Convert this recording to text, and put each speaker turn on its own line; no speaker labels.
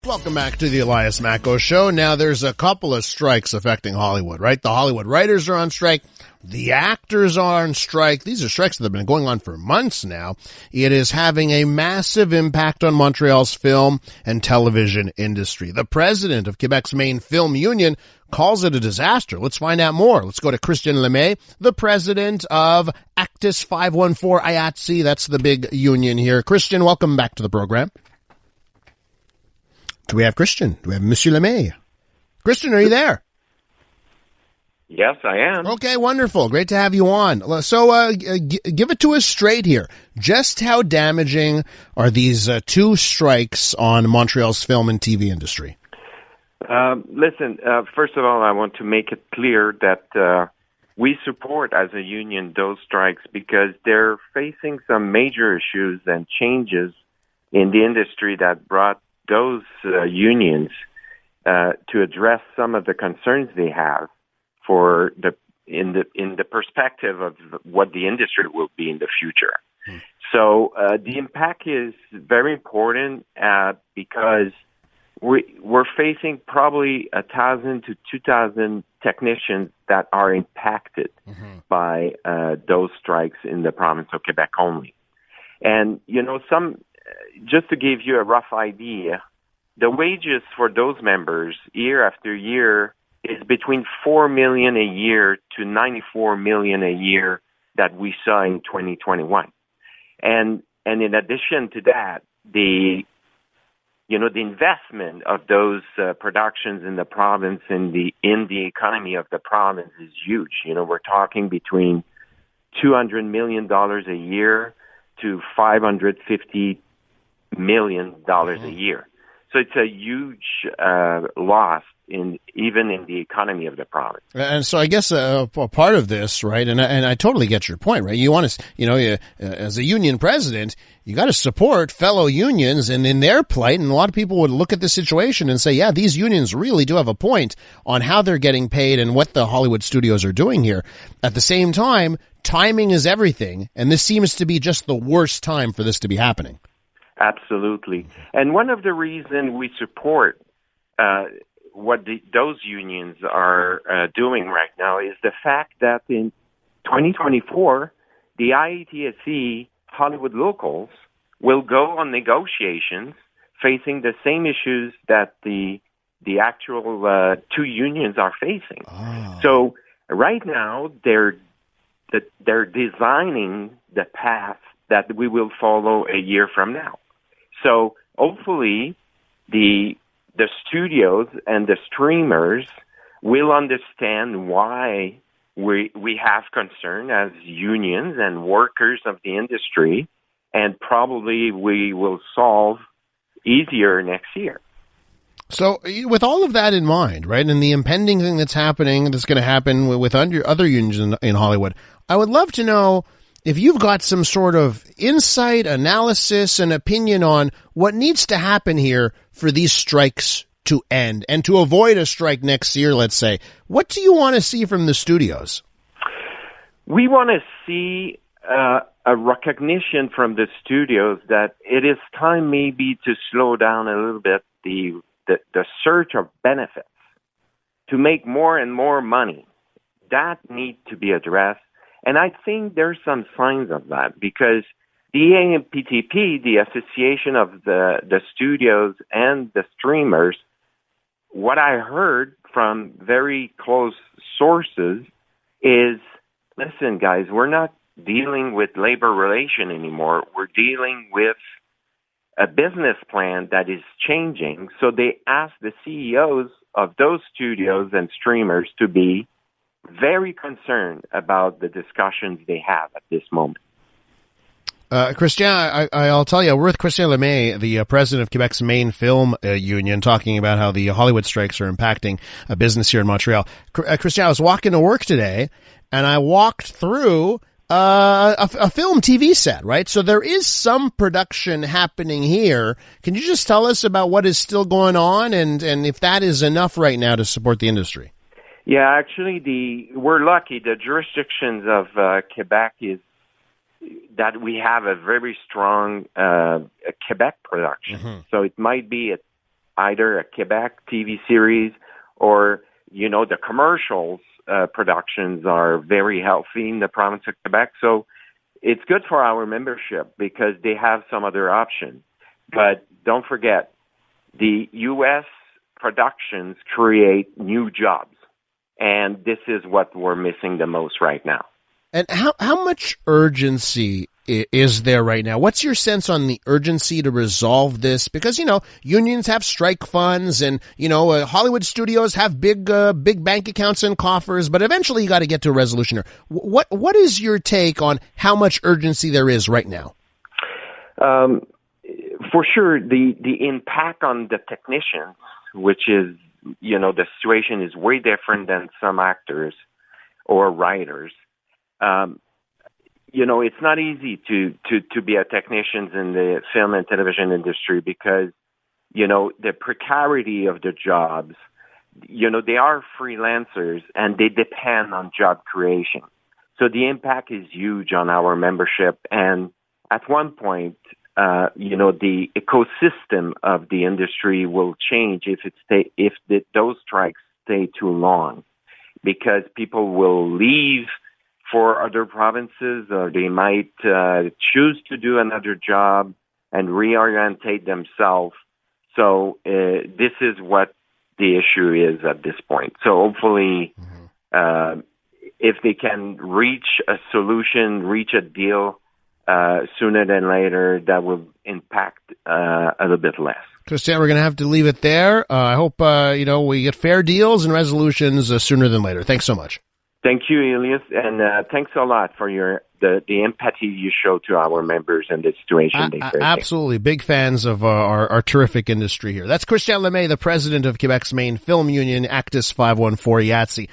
Welcome back to the Elias Macko Show. Now, there's a couple of strikes affecting Hollywood, right? The Hollywood writers are on strike. The actors are on strike. These are strikes that have been going on for months now. It is having a massive impact on Montreal's film and television industry. The president of Quebec's main film union calls it a disaster. Let's find out more. Let's go to Christian Lemay, the president of AQTIS 514 IATSE. That's the big union here. Christian, welcome back to the program. Do we have Christian? Do we have Monsieur Lemay? Christian, are you there?
Yes, I am.
Okay, wonderful. Great to have you on. So give it to us straight here. Just how damaging are these two strikes on Montreal's film and TV industry?
Listen, first of all, I want to make it clear that we support as a union those strikes because they're facing some major issues and changes in the industry that brought those unions to address some of the concerns they have for in the perspective of what the industry will be in the future. So the impact is very important because we're facing probably 1,000 to 2,000 technicians that are impacted by those strikes in the province of Quebec only. And, just to give you a rough idea, the wages for those members year after year is between $4 million a year to $94 million a year that we saw in 2021. And in addition to that, the investment of those productions in the province in the economy of the province is huge. We're talking between $200 million a year to $550 million a year. So it's a huge loss even in the economy of the province.
And so I guess a part of this, right, and I totally get your point, right? You want to, as a union president, you got to support fellow unions and in their plight, and a lot of people would look at the situation and say, yeah, these unions really do have a point on how they're getting paid and what the Hollywood studios are doing here. At the same time, timing is everything, and this seems to be just the worst time for this to be happening.
Absolutely. And one of the reasons we support what those unions are doing right now is the fact that in 2024, the IATSE Hollywood locals will go on negotiations facing the same issues that the actual two unions are facing. Oh. So right now, they're designing the path that we will follow a year from now. So hopefully the studios and the streamers will understand why we have concern as unions and workers of the industry, and probably we will solve easier next year.
So with all of that in mind, right, and the impending thing that's happening, that's going to happen with other unions in Hollywood, I would love to know if you've got some sort of insight, analysis, and opinion on what needs to happen here for these strikes to end and to avoid a strike next year, let's say. What do you want to see from the studios?
We want to see a recognition from the studios that it is time maybe to slow down a little bit the search of benefits to make more and more money. That needs to be addressed. And I think there's some signs of that because the AMPTP, the Association of the Studios and the Streamers, what I heard from very close sources is, listen, guys, we're not dealing with labor relation anymore. We're dealing with a business plan that is changing. So they asked the CEOs of those studios and streamers to be very concerned about the discussions they have at this moment.
Christian, I'll tell you, we're with Christian Lemay, the president of Quebec's main film union, talking about how the Hollywood strikes are impacting business here in Montreal. Christian, I was walking to work today, and I walked through a film TV set, right? So there is some production happening here. Can you just tell us about what is still going on and if that is enough right now to support the industry?
Yeah, actually, we're lucky. The jurisdictions of Quebec is that we have a very strong Quebec production. Mm-hmm. So it might be either a Quebec TV series or, the commercials productions are very healthy in the province of Quebec. So it's good for our membership because they have some other option. But don't forget, the U.S. productions create new jobs. And this is what we're missing the most right now.
And how much urgency is there right now? What's your sense on the urgency to resolve this? Because, unions have strike funds and, Hollywood studios have big bank accounts and coffers, but eventually you got to get to a resolution here. What is your take on how much urgency there is right now?
For sure, the impact on the technicians, which is, the situation is way different than some actors or writers. It's not easy to be a technician in the film and television industry because, the precarity of the jobs, they are freelancers and they depend on job creation. So the impact is huge on our membership. And at one point, the ecosystem of the industry will change if those strikes stay too long, because people will leave for other provinces, or they might choose to do another job and reorientate themselves. So this is what the issue is at this point. So hopefully, if they can reach a solution, reach a deal sooner than later, that will impact a little bit less.
Christian, we're going to have to leave it there. I hope, we get fair deals and resolutions sooner than later. Thanks so much.
Thank you, Elias, and thanks a lot for the empathy you show to our members in the situation they face.
Absolutely. Big fans of our terrific industry here. That's Christian Lemay, the president of Quebec's main film union, AQTIS 514 IATSE.